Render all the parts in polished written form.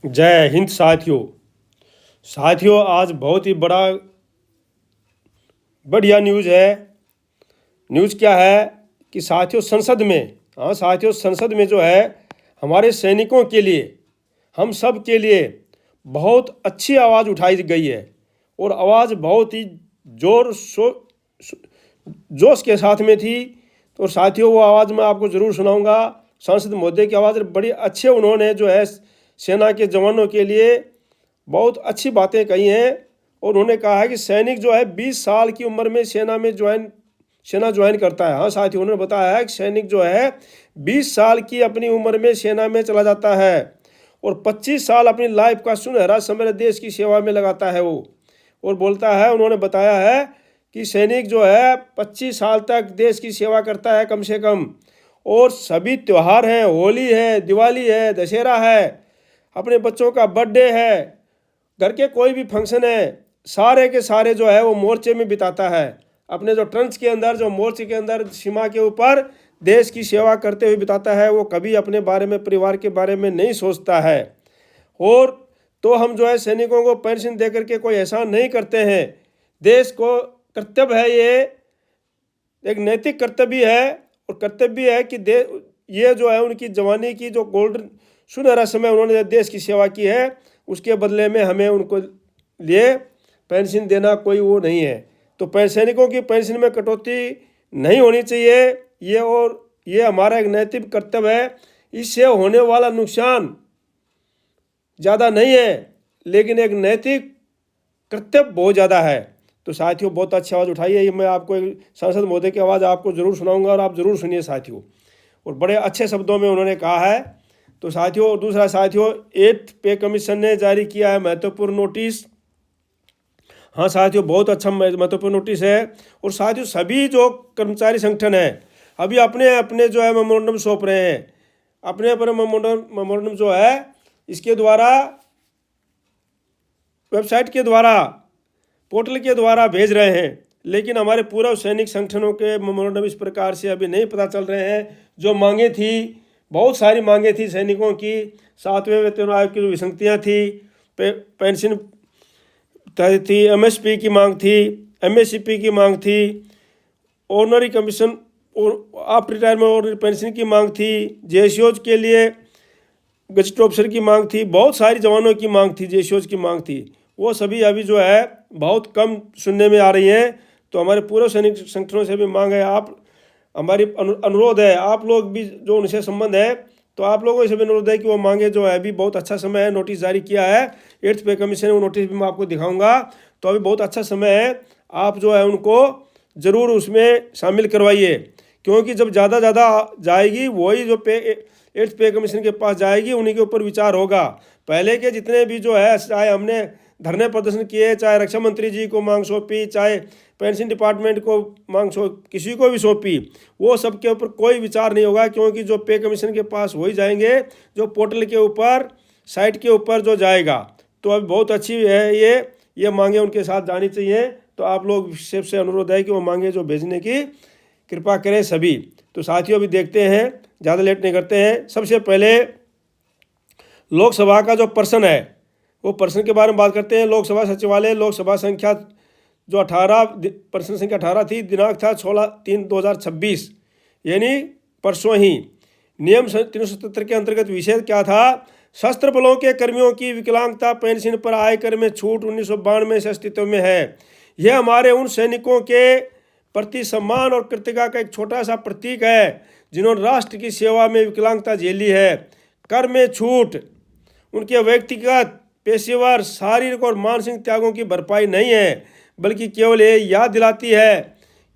जय हिंद साथियों। आज बहुत ही बढ़िया न्यूज़ है। न्यूज़ क्या है कि साथियों संसद में जो है हमारे सैनिकों के लिए, हम सब के लिए बहुत अच्छी आवाज़ उठाई गई है और आवाज़ बहुत ही जोश के साथ में थी। तो साथियों वो आवाज़ मैं आपको ज़रूर सुनाऊंगा। सांसद महोदय की आवाज़ बड़ी अच्छे, उन्होंने जो है सेना के जवानों के लिए बहुत अच्छी बातें कही हैं और उन्होंने कहा है कि सैनिक जो है 20 साल की उम्र में सेना ज्वाइन करता है। हाँ साथियों, उन्होंने बताया है कि सैनिक जो है 20 साल की अपनी उम्र में सेना में चला जाता है और 25 साल अपनी लाइफ का सुनहरा समय देश की सेवा में लगाता है वो। और बोलता है, उन्होंने बताया है कि सैनिक जो है 25 साल तक देश की सेवा करता है कम से कम। और सभी त्यौहार हैं, होली है, दिवाली है, दशहरा है, अपने बच्चों का बर्थडे है, घर के कोई भी फंक्शन है, सारे के सारे जो है वो मोर्चे में बिताता है। अपने जो ट्रंच के अंदर, जो मोर्चे के अंदर सीमा के ऊपर देश की सेवा करते हुए बिताता है। वो कभी अपने बारे में, परिवार के बारे में नहीं सोचता है। और तो हम जो है सैनिकों को पेंशन दे करके कोई एहसान नहीं करते हैं। देश को कर्तव्य है, ये एक नैतिक कर्तव्य है और कर्तव्य है कि ये जो है उनकी जवानी की जो गोल्डन सुनहरा समय उन्होंने देश की सेवा की है, उसके बदले में हमें उनको लिए पेंशन देना कोई वो नहीं है। तो सैनिकों की पेंशन में कटौती नहीं होनी चाहिए, ये हमारा एक नैतिक कर्तव्य है। इससे होने वाला नुकसान ज़्यादा नहीं है, लेकिन एक नैतिक कर्तव्य बहुत ज़्यादा है। तो साथियों बहुत अच्छी आवाज़ उठाई है। ये मैं आपको सांसद महोदय की आवाज़ आपको ज़रूर सुनाऊंगा और आप ज़रूर सुनिए साथियों। और बड़े अच्छे शब्दों में उन्होंने कहा है। तो साथियों, और दूसरा साथियों, 8th पे कमीशन ने जारी किया है महत्वपूर्ण नोटिस। हाँ साथियों, बहुत अच्छा महत्वपूर्ण नोटिस है। और साथियों सभी जो कर्मचारी संगठन है अभी अपने अपने जो है मेमोरेंडम सौंप रहे हैं। अपने अपने मेमोरेंडम जो है इसके द्वारा, वेबसाइट के द्वारा, पोर्टल के द्वारा भेज रहे हैं। लेकिन हमारे पूर्व सैनिक संगठनों के मेमोरेंडम इस प्रकार से अभी नहीं पता चल रहे हैं। जो मांगे थी, बहुत सारी मांगे थी सैनिकों की। 7वें वेतन आयोग की जो विसंगतियाँ थी, पेंशन थी, एमएसपी की मांग थी, एमएससीपी की मांग थी, ऑनरी कमीशन और आफ्टर रिटायरमेंट ऑनरी पेंशन की मांग थी, जेसीओज के लिए गजट ऑफिसर की मांग थी, बहुत सारी जवानों की मांग थी, जेसीओज की मांग थी। वो सभी अभी जो है बहुत कम सुनने में आ रही हैं। तो हमारे पूर्व सैनिक संगठनों से भी मांग है, आप हमारी अनुरोध है, आप लोग भी जो उनसे संबंध है, तो आप लोगों से भी अनुरोध है कि वो मांगे जो है, अभी बहुत अच्छा समय है। नोटिस जारी किया है 8th पे कमीशन ने, वो नोटिस भी मैं आपको दिखाऊंगा। तो अभी बहुत अच्छा समय है, आप जो है उनको ज़रूर उसमें शामिल करवाइए, क्योंकि जब ज़्यादा जाएगी वही जो 8th पे कमीशन के पास जाएगी, उन्हीं के ऊपर विचार होगा। पहले के जितने भी जो है, चाहे हमने धरने प्रदर्शन किए, चाहे रक्षा मंत्री जी को मांग सौंपी, चाहे पेंशन डिपार्टमेंट को मांग किसी को भी सौंपी, वो सब के ऊपर कोई विचार नहीं होगा, क्योंकि जो पे कमीशन के पास वही जाएंगे जो पोर्टल के ऊपर, साइट के ऊपर जो जाएगा। तो अब बहुत अच्छी है ये मांगे उनके साथ जानी चाहिए। तो आप लोग सबसे अनुरोध है कि वो मांगे जो भेजने की कृपा करें सभी। तो साथियों अभी देखते हैं, ज़्यादा लेट नहीं करते हैं। सबसे पहले लोकसभा का जो प्रश्न है, वो प्रश्न के बारे में बात करते हैं। लोकसभा सचिवालय, लोकसभा संख्या जो 18, प्रश्न संख्या 18 थी, दिनांक था 16/3/2026, यानी परसों ही। नियम 377 के अंतर्गत विषय क्या था? सशस्त्र बलों के कर्मियों की विकलांगता पेंशन पर आयकर में छूट 1992 से अस्तित्व में है। यह हमारे उन सैनिकों के प्रति सम्मान और कृतज्ञता का एक छोटा सा प्रतीक है जिन्होंने राष्ट्र की सेवा में विकलांगता झेली है। कर में छूट उनके व्यक्तिगत, पेशेवर, शारीरिक और मानसिक त्यागों की भरपाई नहीं है, बल्कि केवल ये याद दिलाती है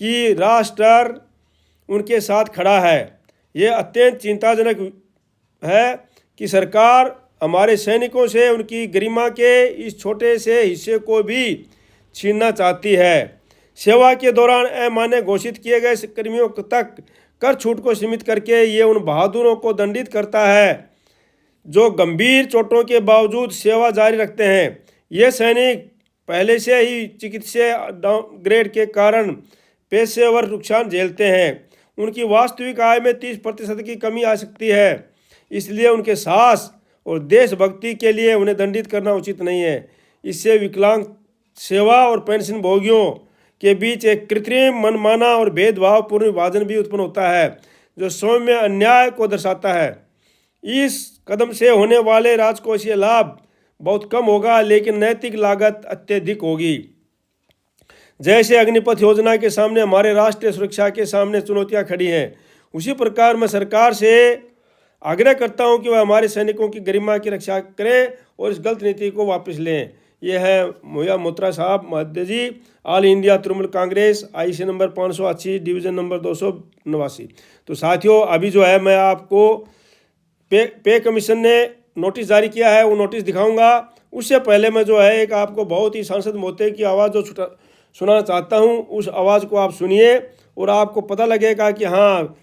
कि राष्ट्र उनके साथ खड़ा है। ये अत्यंत चिंताजनक है कि सरकार हमारे सैनिकों से उनकी गरिमा के इस छोटे से हिस्से को भी छीनना चाहती है। सेवा के दौरान अमान्य घोषित किए गए कर्मियों तक कर छूट को सीमित करके ये उन बहादुरों को दंडित करता है जो गंभीर चोटों के बावजूद सेवा जारी रखते हैं। ये सैनिक पहले से ही चिकित्सीय डाउनग्रेड के कारण पेशेवर नुकसान झेलते हैं। उनकी वास्तविक आय में 30% की कमी आ सकती है, इसलिए उनके साहस और देशभक्ति के लिए उन्हें दंडित करना उचित नहीं है। इससे विकलांग सेवा और पेंशन भोगियों के बीच एक कृत्रिम, मनमाना और भेदभावपूर्ण विभाजन भी उत्पन्न होता है, जो सौम्य अन्याय को दर्शाता है। इस कदम से होने वाले राजकोषीय लाभ बहुत कम होगा, लेकिन नैतिक लागत अत्यधिक होगी। जैसे अग्निपथ योजना के सामने हमारे राष्ट्रीय सुरक्षा के सामने चुनौतियां खड़ी हैं, उसी प्रकार मैं सरकार से आग्रह करता हूं कि वह हमारे सैनिकों की गरिमा की रक्षा करें और इस गलत नीति को वापस लें। यह है मोया मोत्रा साहब महोदय जी, All India Trinamool Congress, IC number 580, division number 289। तो साथियों, अभी जो है मैं आपको पे कमीशन ने नोटिस जारी किया है, वो नोटिस दिखाऊंगा। उससे पहले मैं जो है एक आपको बहुत ही सांसद महोदय की आवाज़ जो सुनाना चाहता हूं, उस आवाज़ को आप सुनिए और आपको पता लगेगा कि हाँ,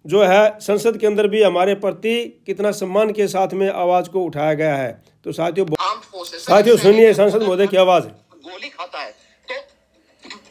जो है संसद के अंदर भी हमारे प्रति कितना सम्मान के साथ में आवाज़ को उठाया गया है। तो साथियों सुनिए सांसद महोदय की आवाज़। गोली खाता है तो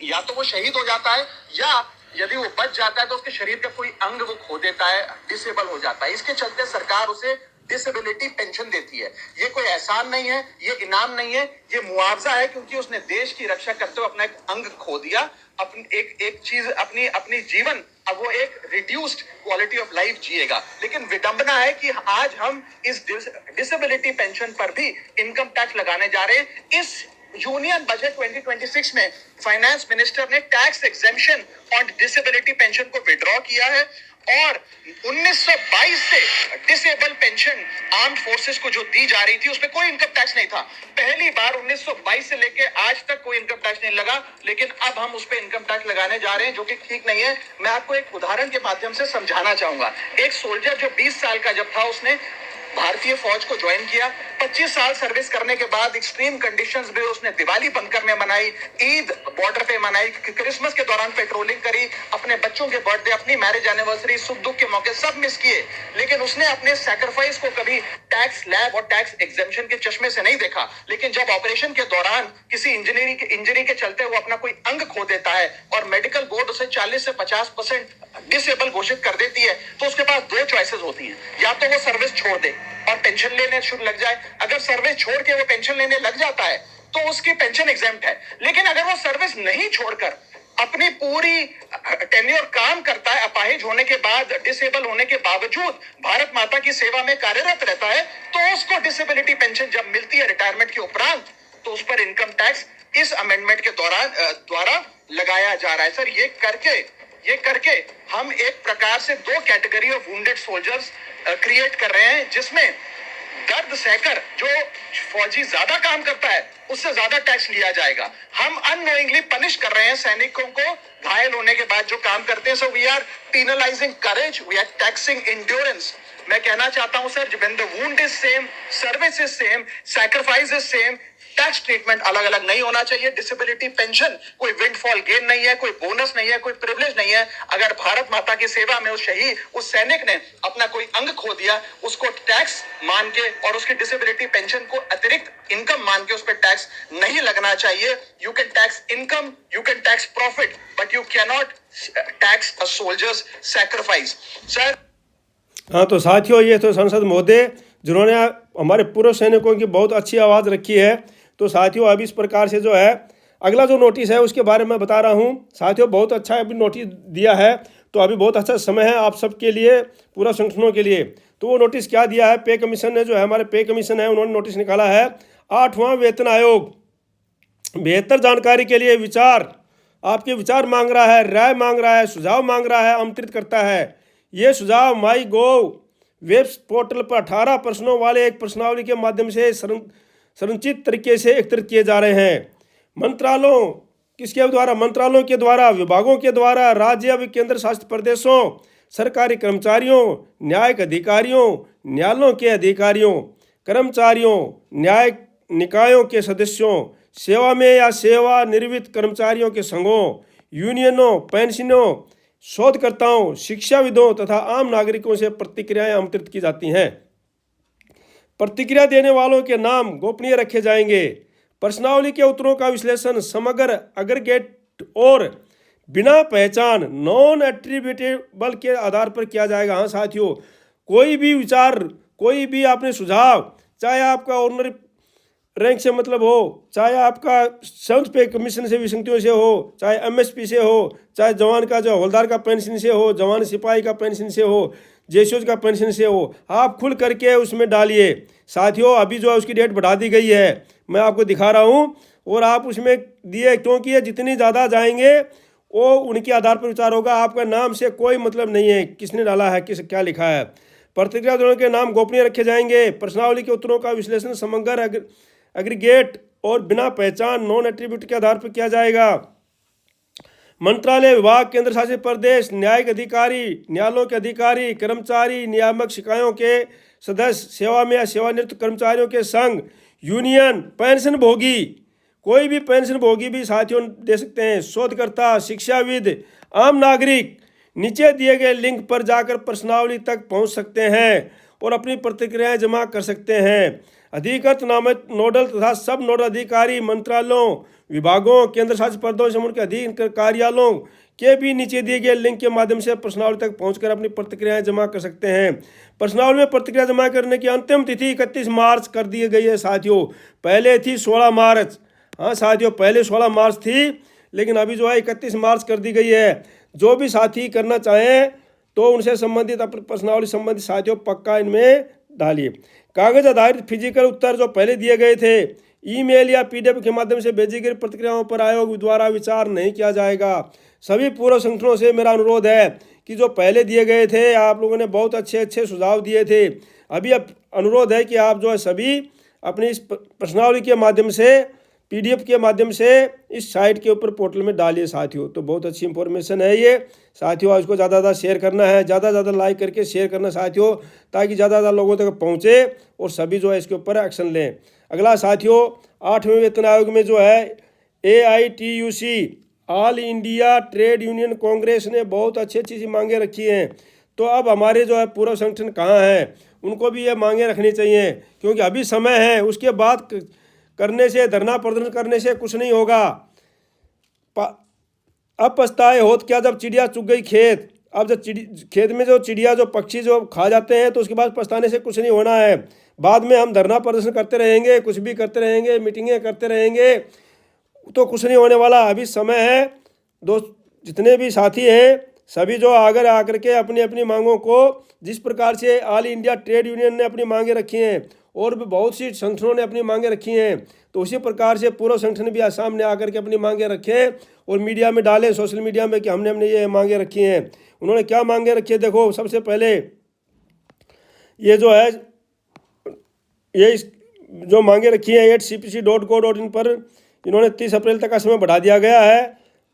या तो वो शहीद हो जाता है, या यदि वो बच जाता है तो उसके शरीर का कोई अंग वो खो देता है, डिसेबल हो जाता है। इसके चलते सरकार उसे डिसेबिलिटी पेंशन देती है। ये कोई एहसान नहीं है, ये इनाम नहीं है, ये मुआवजा है, क्योंकि उसने देश की रक्षा करते हुए अपना एक अंग खो दिया, अपनी एक चीज, अपनी जीवन, अब वो एक रिड्यूस्ड क्वालिटी ऑफ लाइफ जिएगा। लेकिन विडंबना है कि आज हम इस डिसेबिलिटी पेंशन पर भी इनकम टैक्स लगाने जा रहे हैं। इस यूनियन बजट 2026 में फाइनेंस मिनिस्टर ने tax exemption on disability pension को विड्रॉ किया है, और 1922 से डिसेबल पेंशन आर्म्ड फोर्सेस को जो दी जा रही थी उसमें कोई इनकम टैक्स नहीं था। पहली बार 1922 से लेके आज तक कोई इनकम टैक्स नहीं लगा, लेकिन अब हम उस पर इनकम टैक्स लगाने जा रहे हैं, जो कि ठीक नहीं है। मैं आपको एक उदाहरण के माध्यम से समझाना चाहूंगा। एक सोल्जर जो 20 साल का जब था, उसने भारतीय फौज को ज्वाइन किया। 25 साल सर्विस करने के बाद एक्सट्रीम कंडीशंस में उसने दिवाली बंकर में मनाई, ईद बॉर्डर पे मनाई, क्रिसमस के दौरान पेट्रोलिंग करी, अपने बच्चों के बर्थडे, अपनी मैरिज एनिवर्सरी, सुख दुख के मौके सब मिस किए। लेकिन उसने अपने सैक्रिफाइस को कभी टैक्स स्लैब और टैक्स एग्जेम्पशन के चश्मे से नहीं देखा। लेकिन जब ऑपरेशन के दौरान किसी इंजरी के चलते वो अपना कोई अंग खो देता है और मेडिकल बोर्ड उसे 40 से 50% डिसेबल घोषित कर देती है, तो उसके पास दो चॉइसेस होती हैं। या तो वो सर्विस छोड़ दे और पेंशन लेने शुरू लग जाए। अगर सर्विस छोड़ के वो पेंशन लेने लग जाता है तो उसकी पेंशन एग्जेम्प्ट है। लेकिन अगर वो सर्विस नहीं छोड़कर अपनी पूरी टेन्योर काम करता है, अपाहिज होने के बाद, डिसेबल होने के बावजूद भारत माता की सेवा में कार्यरत रहता है, तो उसको डिसेबिलिटी पेंशन जब मिलती है रिटायरमेंट के उपरांत, तो उस पर इनकम टैक्स इस अमेंडमेंट के द्वारा लगाया जा रहा है। सर, ये करके हम एक प्रकार से दो category of wounded soldiers create कर रहे हैं, जिसमें दर्द सहकर जो फौजी ज्यादा काम करता है उससे ज्यादा टैक्स लिया जाएगा। हम अननोइंगली पनिश कर रहे हैं सैनिकों को घायल होने के बाद जो काम करते हैं। So we are penalising courage, we are taxing endurance. मैं कहना चाहता हूं sir, when the wound is same, service is same, sacrifice is same, tax treatment अलग अलग नहीं होना चाहिए। डिसेबिलिटी पेंशन कोई विंडफॉल गेन नहीं है, कोई बोनस नहीं है, कोई प्रिविलेज नहीं है। अगर भारत माता की सेवा में उस सैनिक ने अपना कोई अंग खो दिया, उसको टैक्स मान के और उसकी डिसेबिलिटी पेंशन को अतिरिक्त इनकम मान के उस पर टैक्स नहीं लगना चाहिए। You can tax income, you can tax profit, but you can not tax a soldiers sacrifice. Sir, हाँ, तो साथियों, ये तो संसद महोदय जिन्होंने हमारे पूर्व सैनिकों की बहुत अच्छी आवाज़ रखी है। तो साथियों, अब इस प्रकार से जो है अगला जो नोटिस है उसके बारे में बता रहा हूँ। साथियों, बहुत अच्छा अभी नोटिस दिया है, तो अभी बहुत अच्छा समय है आप सबके लिए, पूरा संगठनों के लिए। तो वो नोटिस क्या दिया है, पे कमीशन ने, जो है हमारे पे कमीशन है, उन्होंने नोटिस निकाला है। 8वां वेतन आयोग बेहतर जानकारी के लिए आपके विचार मांग रहा है, राय मांग रहा है, सुझाव मांग रहा है, आमंत्रित करता है। ये सुझाव माई गोव वेब पोर्टल पर 18 प्रश्नों वाले एक प्रश्नावली के माध्यम से संरचित तरीके से एकत्रित किए जा रहे हैं। मंत्रालयों के द्वारा, विभागों के द्वारा, राज्य व केंद्र शासित प्रदेशों, सरकारी कर्मचारियों, न्यायिक अधिकारियों, न्यायालयों के अधिकारियों, कर्मचारियों, न्यायिक निकायों के सदस्यों, सेवा में या सेवानिवृत्त कर्मचारियों के संघों, यूनियनों, पेंशनों, शोधकर्ताओं, शिक्षाविदों तथा आम नागरिकों से प्रतिक्रियाएं आमंत्रित की जाती हैं। प्रतिक्रिया देने वालों के नाम गोपनीय रखे जाएंगे। प्रश्नावली के उत्तरों का विश्लेषण समग्र, अग्रीगेट और बिना पहचान, नॉन एट्रीब्यूटेबल के आधार पर किया जाएगा। हाँ साथियों, कोई भी विचार कोई भी आपने सुझाव, चाहे आपका ऑनरी रैंक से मतलब हो, चाहे आपका 7th पे कमीशन से विसंगतियों से हो, चाहे एमएसपी से हो, चाहे जवान का जो हवलदार का पेंशन से हो, जवान सिपाही का पेंशन से हो, जेसीओज का पेंशन से हो, आप खुल करके उसमें डालिए। साथियों अभी जो है उसकी डेट बढ़ा दी गई है, मैं आपको दिखा रहा हूँ, और आप उसमें दिए, क्योंकि ये जितनी ज़्यादा जाएंगे वो उनके आधार पर विचार होगा। आपका नाम से कोई मतलब नहीं है किसने डाला है, किस क्या लिखा है। प्रतिक्रिया देने के नाम गोपनीय रखे जाएंगे। प्रश्नावली के उत्तरों का विश्लेषण समग्र एग्रीगेट और बिना पहचान नॉन एट्रीब्यूट के आधार पर किया जाएगा। मंत्रालय, विभाग, केंद्र शासित प्रदेश, न्यायिक अधिकारी, न्यायालयों के अधिकारी, कर्मचारी, नियामक शिकायों के सदस्य, सेवा में या सेवानिवृत्त कर्मचारियों के संघ, यूनियन, पेंशन भोगी, कोई भी पेंशन भोगी भी साथियों दे सकते हैं, शोधकर्ता, शिक्षाविद, आम नागरिक नीचे दिए गए लिंक पर जाकर प्रश्नावली तक पहुंच सकते हैं और अपनी प्रतिक्रियाएं जमा कर सकते हैं। अधिकृत नामित नोडल तथा सब नोडल अधिकारी मंत्रालयों, विभागों, केंद्र शासित प्रदेशों समूह के अधीन कार्यालयों के भी नीचे दिए गए लिंक के माध्यम से प्रश्नावली तक पहुंचकर अपनी प्रतिक्रियाएं जमा कर सकते हैं। प्रश्नावली में प्रतिक्रिया जमा करने की अंतिम तिथि 31 मार्च कर दी गई है साथियों। पहले थी 16 मार्च, हाँ साथियों पहले 16 मार्च थी, लेकिन अभी जो है 31 मार्च कर दी गई है। जो भी साथी करना चाहें तो उनसे संबंधित अपनी प्रश्नावली संबंधित साथियों पक्का इनमें डालिए। कागज आधारित फिजिकल उत्तर जो पहले दिए गए थे ईमेल या पीडीएफ के माध्यम से भेजी गई प्रतिक्रियाओं पर आयोग द्वारा विचार नहीं किया जाएगा। सभी पूर्व संगठनों से मेरा अनुरोध है कि जो पहले दिए गए थे आप लोगों ने बहुत अच्छे अच्छे सुझाव दिए थे, अभी अब अनुरोध है कि आप जो है सभी अपनी इस प्रश्नावली के माध्यम से पीडीएफ के माध्यम से इस साइट के ऊपर पोर्टल में डालिए साथियों। तो बहुत अच्छी इंफॉर्मेशन है ये साथियों, इसको ज़्यादा ज़्यादा शेयर करना है, ज़्यादा ज़्यादा लाइक करके शेयर करना साथियों, ताकि ज़्यादा ज़्यादा लोगों तक पहुँचे और सभी जो है इसके ऊपर एक्शन लें। अगला साथियों 8वें वेतन आयोग में जो है AITUC all India trade union Congress ने बहुत अच्छी अच्छी सी मांगे रखी हैं। तो अब हमारे जो है पूर्व संगठन कहाँ हैं, उनको भी ये मांगे रखनी चाहिए, क्योंकि अभी समय है, उसके बाद करने से, धरना प्रदर्शन करने से कुछ नहीं होगा। अब पछताए होत क्या जब चिड़िया चुग गई खेत। अब जब खेत में जो चिड़िया जो पक्षी जो खा जाते हैं तो उसके बाद पछताने से कुछ नहीं होना है। बाद में हम धरना प्रदर्शन करते रहेंगे, कुछ भी करते रहेंगे, मीटिंगें करते रहेंगे, तो कुछ नहीं होने वाला। अभी समय है, दोस्त जितने भी साथी हैं सभी जो आगे आकर के अपनी अपनी मांगों को, जिस प्रकार से ऑल इंडिया ट्रेड यूनियन ने अपनी मांगे रखी हैं और भी बहुत सी संगठनों ने अपनी मांगे रखी हैं, तो उसी प्रकार से पूर्व संगठन भी सामने आकर के अपनी मांगे रखें और मीडिया में डालें, सोशल मीडिया में कि हमने ये मांगे रखी हैं। उन्होंने क्या मांगे रखी है, देखो सबसे पहले ये जो है ये जो मांगे रखी हैं 8cpc.co.in पर इन्होंने 30 अप्रैल तक का समय बढ़ा दिया गया है।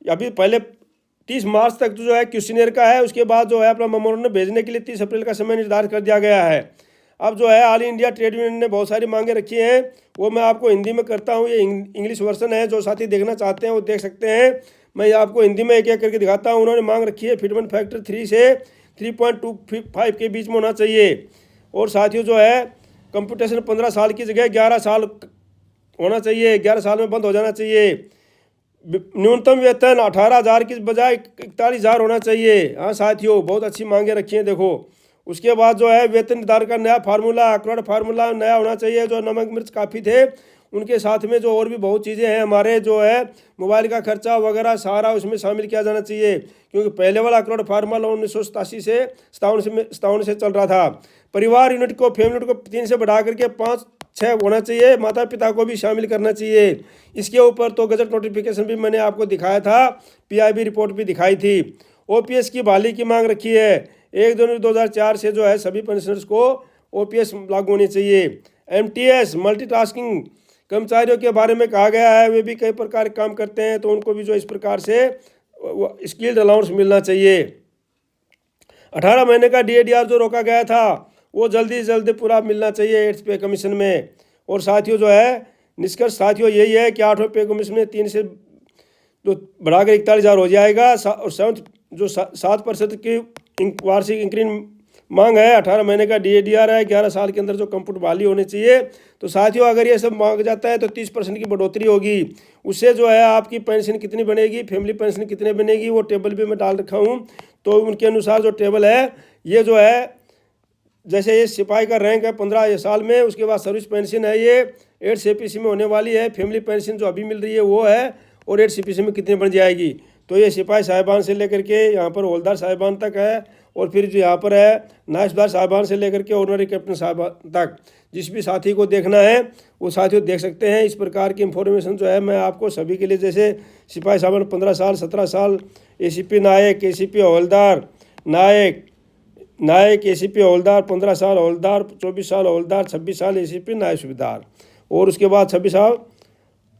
अभी पहले 30 मार्च तक जो है क्वेश्चनियर का है, उसके बाद जो है अपना मेमोरेंडम भेजने के लिए 30 अप्रैल का समय निर्धारित कर दिया गया है। अब जो है ऑल इंडिया ट्रेड यूनियन ने बहुत सारी मांगे रखी हैं, वो मैं आपको हिंदी में करता हूँ, ये इंग्लिश वर्जन है, जो साथी देखना चाहते हैं वो देख सकते हैं। मैं आपको हिंदी में एक एक करके दिखाता हूँ। उन्होंने मांग रखी है फिटमेंट फैक्टर 3 से 3.25 के बीच में होना चाहिए, और साथियों जो है कंप्यूटेशन 15 साल की जगह 11 साल होना चाहिए, 11 साल में बंद हो जाना चाहिए। न्यूनतम वेतन 18,000 की बजाय 41,000 होना चाहिए। हाँ साथियों बहुत अच्छी मांगे रखी हैं, देखो। उसके बाद जो है वेतन निर्धारण का नया फार्मूला, अक्रोड फार्मूला नया होना चाहिए। जो नमक मिर्च काफ़ी थे उनके साथ में जो और भी बहुत चीज़ें हैं, हमारे जो है मोबाइल का खर्चा वगैरह सारा उसमें शामिल किया जाना चाहिए, क्योंकि पहले वाला अक्रोड फार्मूला 1987 से 57 से चल रहा था। परिवार यूनिट को, फैमिली यूनिट को 3 से बढ़ा करके 5-6 होना चाहिए, माता पिता को भी शामिल करना चाहिए। इसके ऊपर तो गजट नोटिफिकेशन भी मैंने आपको दिखाया था, PIB रिपोर्ट भी दिखाई थी। OPS की बहाली की मांग रखी है, 1 जनवरी 2004 से जो है सभी पेंशनर्स को OPS लागू होनी चाहिए। MTS मल्टीटास्किंग कर्मचारियों के बारे में कहा गया है, वे भी कई प्रकार के काम करते हैं, तो उनको भी जो इस प्रकार से स्किल्ड अलाउंस मिलना चाहिए। 18 महीने का DADR जो रोका गया था वो जल्दी से जल्दी पूरा मिलना चाहिए 8th पे कमीशन में। और साथियों जो है निष्कर्ष साथियों यही है कि 8वें पे कमीशन में 3 से जो बढ़ाकर 41,000 हो जाएगा, और 7 जो 7% की वार्षिक इंक्रीमेंट मांग है। 18 महीने का DADR है, 11 साल के अंदर जो कंप्यूटर बहाली होनी चाहिए। तो साथियों अगर ये सब मांग जाता है तो 30% की बढ़ोतरी होगी, उससे जो है आपकी पेंशन कितनी बनेगी, फैमिली पेंशन कितनी बनेगी, वो टेबल भी मैं डाल रखा हूँ। तो उनके अनुसार जो टेबल है ये जो है जैसे ये सिपाही का रैंक है 15 साल में, उसके बाद सर्विस पेंशन है ये 8 CPC में होने वाली है, फैमिली पेंशन जो अभी मिल रही है वो है, और 8 CPC में कितनी बढ़ जाएगी। तो ये सिपाही साहिबान से लेकर के यहाँ पर हवलदार साहिबान तक है, और फिर जो यहाँ पर है नायबदार साहिबान से लेकर के ऑनरी कैप्टन साहिबान तक। जिस भी साथी को देखना है वो साथियों देख सकते हैं। इस प्रकार की इंफॉर्मेशन जो है मैं आपको सभी के लिए, जैसे सिपाही साहिबान 15 साल 17 साल, ACP नायक, ACP हवलदार नायक, ACP हवलदार 15 साल, हवलदार 24 साल, हवलदार 26 साल, ACP नायब सूबेदार, और उसके बाद 26 साल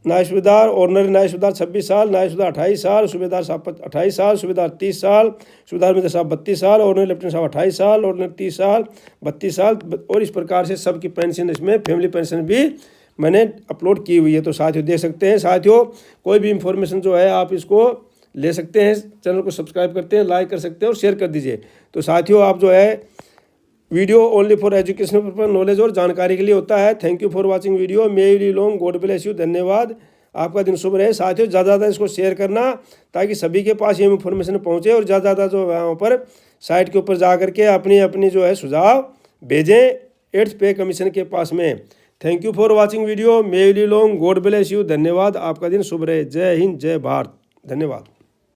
नायब सूबेदार, ऑनरी नायब सूबेदार 26 साल, नायब सूबेदार 28 साल, सूबेदार साहब 28 साल, सूबेदार 30 साल, सूबेदार मेजर साहब 32 साल, ऑनरी लेफ्टिनेंट साहब 28 साल, ऑनरी 30 साल, 32 साल, और इस प्रकार से सबकी पेंशन, इसमें फैमिली पेंशन भी मैंने अपलोड की हुई है। तो साथियों देख सकते हैं। साथियों कोई भी इंफॉर्मेशन जो है आप इसको ले सकते हैं, चैनल को सब्सक्राइब करते हैं, लाइक कर सकते हैं और शेयर कर दीजिए। तो साथियों आप जो है video only for educational purpose, knowledge और जानकारी के लिए होता है। Thank you for watching video. May you live long, God bless you. धन्यवाद। आपका दिन शुभ रहे। साथियों ज़्यादा ज़्यादा इसको शेयर करना ताकि सभी के पास ये इन्फॉर्मेशन पहुंचे, और ज़्यादा ज़्यादा जो वहाँ पर साइट के ऊपर जा करके अपनी अपनी जो है सुझाव भेजें 8th पे कमीशन के पास में। Thank you for watching video. May you live long, God bless you. धन्यवाद। आपका दिन शुभ रहे। जय हिंद, जय भारत। धन्यवाद।